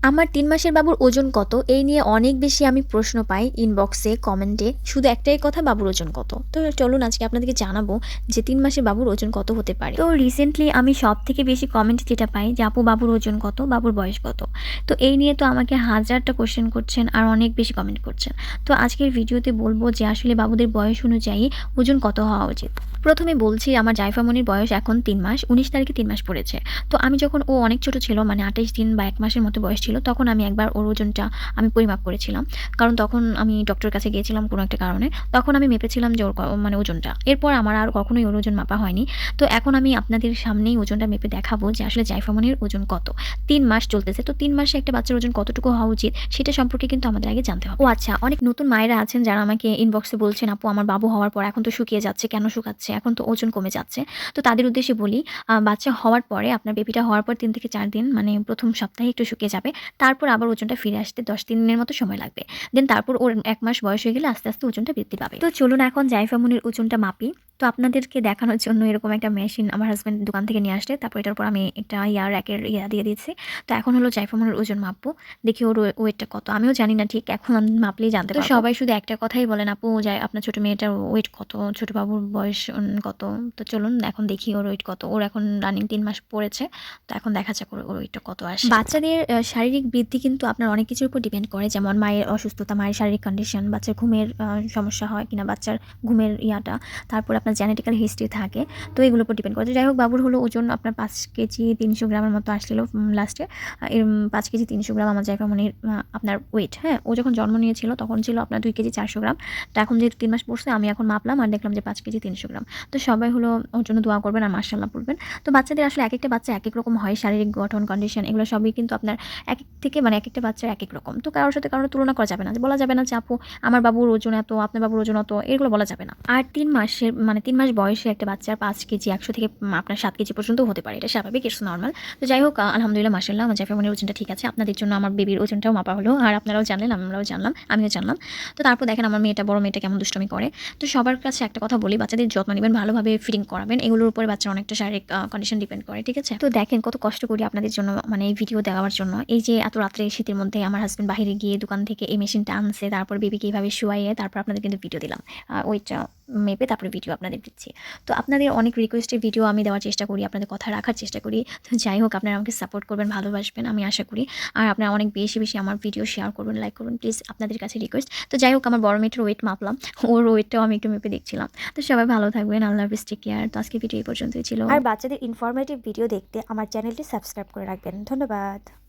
আমার ৩ মাসের বাবুর ওজন কত? এই নিয়ে অনেক বেশি আমি প্রশ্ন পাই ইনবক্সে, কমেন্টে। শুধু একটাই কথা, বাবুর ওজন কত? তো চলুন আজকে আপনাদেরকে জানাবো যে ৩ মাসের বাবুর ওজন কত হতে পারে। তো রিসেন্টলি আমি সবথেকে বেশি কমেন্ট যেটা পাই যে, "আপু বাবুর ওজন কত? বাবুর বয়স কত?" তো এই নিয়ে তো আমাকে হাজারটা কোয়েশ্চেন করছেন আর অনেক বেশি কমেন্ট করছেন। তো আজকের ভিডিওতে বলব যে আসলে বাবুদের বয়স অনুযায়ী ওজন কত হওয়া উচিত। প্রথমে বলছি আমার জাইফামনির বয়স এখন ৩ মাস। ১৯ তারিখে ৩ মাস পড়েছে। তো আমি যখন ও অনেক ছোট ছিল মানে ২৮ দিন বা ১ মাসের মতো বয়স ছিল, তখন আমি একবার ওর ওজনটা আমি পরিমাপ করেছিলাম। কারণ তখন আমি ডক্টরের কাছে গিয়েছিলাম কোনো একটা কারণে। তখন আমি মেপেছিলাম যে ওর মানে ওজনটা। এরপর আমার আর কখনোই ওর ওজন মাপা হয়নি। তো এখন আমি আপনাদের সামনেই ওজনটা মেপে দেখাবো যে আসলে জাইফামনির ওজন কত। ৩ মাস চলতেছে। তো ৩ মাসে একটা বাচ্চার ওজন কতটুকু হওয়া উচিত সেটা সম্পর্কে কিন্তু আমাদের আগে জানতে হবে। ও আচ্ছা, অনেক নতুন মায়েরা আছেন যারা আমাকে ইনবক্সে বলছেন, "আপু আমার বাবু হওয়ার পর এখন তো শুকিয়ে যাচ্ছে। কেন শুকাচ্ছে? এখন তো ওজন কমে যাচ্ছে।" তো তাদের উদ্দেশ্যে বলি, বাচ্চা হওয়ার পরে আপনার বেবিটা হওয়ার পর ৩ থেকে ৪ দিন মানে ১ম সপ্তাহে একটু শুকিয়ে যাবে। তারপর আবার ওজনটা ফিরে আসতে ১০ দিনের মতো সময় লাগবে। দেন তারপর ওর ১ মাস বয়স হয়ে গেলে আস্তে, আস্তে ওজনটা বৃদ্ধি পাবে। তো চলুন এখন জাইফামনির ওজনটা মাপি। তো আপনাদেরকে দেখানোর জন্য এরকম একটা মেশিন আমার হাসব্যান্ড দোকান থেকে নিয়ে আসলে, তারপর এটার উপর আমি একটা র‍্যাকের দিয়ে দিয়েছি। তো এখন হলো জাইফামনির ওজন মাপবো। দেখি ওর ওয়েটটা কত। আমিও জানি না ঠিক, এখন মাপলেই জানতে পারবো। তো সবাই শুধু একটা কথাই বলেন, "আপু আপনার ছোট মেয়েটার ওয়েট কত? ছোট বাবুর বয়স কত?" তো চলুন এখন দেখি ওর ওয়েট কত। ওর এখন রানিং ৩ মাস পড়েছে। তো এখন দেখা যাক ওর ওয়েটটা কত আসে। বাচ্চাদের শারীরিক বৃদ্ধি কিন্তু আপনার অনেক কিছুর উপর ডিপেন্ড করে। যেমন মায়ের অসুস্থতা, মায়ের শারীরিক কন্ডিশন, বাচ্চার ঘুমের সমস্যা হয় কিনা, বাচ্চার ঘুমের তারপর আপনার জেনেটিক্যাল হিস্ট্রি থাকে। তো এগুলোর উপর ডিপেন্ড করে। তো যাই হোক, বাবুর হলো ওজন আপনার ৫ কেজি ৩০০ গ্রামের মতো আসছিল লাস্টে। ৫ কেজি ৩০০ গ্রাম আমার জাইফামনির আপনার ওয়েট, হ্যাঁ? ও যখন জন্ম নিয়েছিল তখন ছিল আপনার ২ কেজি ৪০০ গ্রাম। তো এখন যেহেতু ৩ মাস পড়ছে আমি এখন মাপলাম আর দেখলাম যে ৫ কেজি ৩০০ গ্রাম। তো সবাই হলো ওর জন্য দোয়া করবেন আর মাশাআল্লাহ বলবেন। তো বাচ্চাদের আসলে একেকটা বাচ্চা একেক রকম হয়, শারীরিক গঠন, কন্ডিশন এগুলো সবই কিন্তু আপনার একেক থেকে মানে একেকটা বাচ্চার একেক রকম। তো কারোর সাথে কারোর তুলনা করা যাবে না। যে বলা যাবে না যে, "আপু আমার বাবুর ওজন এত, আপনার বাবুর ওজন অত।" এগুলো বলা যাবে না। আর ৩ মাসের মানে ৩ মাস বয়সে একটা বাচ্চার ৫ কেজি ১০০ থেকে আপনার ৭ কেজি পর্যন্ত হতে পারে। এটা স্বাভাবিক, ইটস নরমাল। তো যাই হোক, আলহামদুলিল্লাহ মাশাআল্লাহ আমার জাইফামনির ওজনটা ঠিক আছে। আপনাদের জন্য আমার বেবির ওজনটাও মাপা হলো। আর আপনারাও জানলেন, আমরাও জানলাম, আমিও জানলাম। তো তারপর দেখেন আমার মেয়েটা, বড় মেয়েটা কেমন দুষ্টামি করে। তো সবার কাছে একটা কথা বলি, বাচ্চাদের যত্ন নিবেন, ভালোভাবে ফিডিং করাবেন। এগুলোর উপরে বাচ্চার অনেকটা শারীরিক কন্ডিশন ডিপেন্ড করে, ঠিক আছে? তো দেখেন কত কষ্ট করি আপনাদের জন্য মানে এই ভিডিও দেওয়ার জন্য। এই যে এত রাত্রে শীতের মধ্যে আমার হাসব্যান্ড বাহিরে গিয়ে দোকান থেকে এই মেশিনটা আনছে, তারপর বেবিকে এভাবে শুয়াইয়ে তারপর আপনাদের কিন্তু ভিডিও দিলাম। ওইটা মেপে তারপরে ভিডিও আপনাদের দিচ্ছি। তো আপনাদের অনেক রিকোয়েস্টের ভিডিও আমি দেওয়ার চেষ্টা করি, আপনাদের কথা রাখার চেষ্টা করি। তো যাই হোক, আপনারা আমাকে সাপোর্ট করবেন, ভালোবাসবেন আমি আশা করি। আর আপনারা অনেক বেশি, বেশি আমার ভিডিও শেয়ার করবেন, লাইক করবেন প্লিজ, আপনাদের কাছে রিকোয়েস্ট। তো যাই হোক, আমার বড় মেয়েটার ওয়েট মাপলাম। ওর ওয়েটটাও আমি একটু মেপে দেখছিলাম। তো সবাই ভালো থাকবেন। আল্লাহ হাফেজ, টেক কেয়ার। তো আজকে ভিডিও এই পর্যন্তই ছিল। আর বাচ্চাদের ইনফরমেটিভ ভিডিও দেখতে আমার চ্যানেলটি সাবস্ক্রাইব করে রাখবেন। ধন্যবাদ।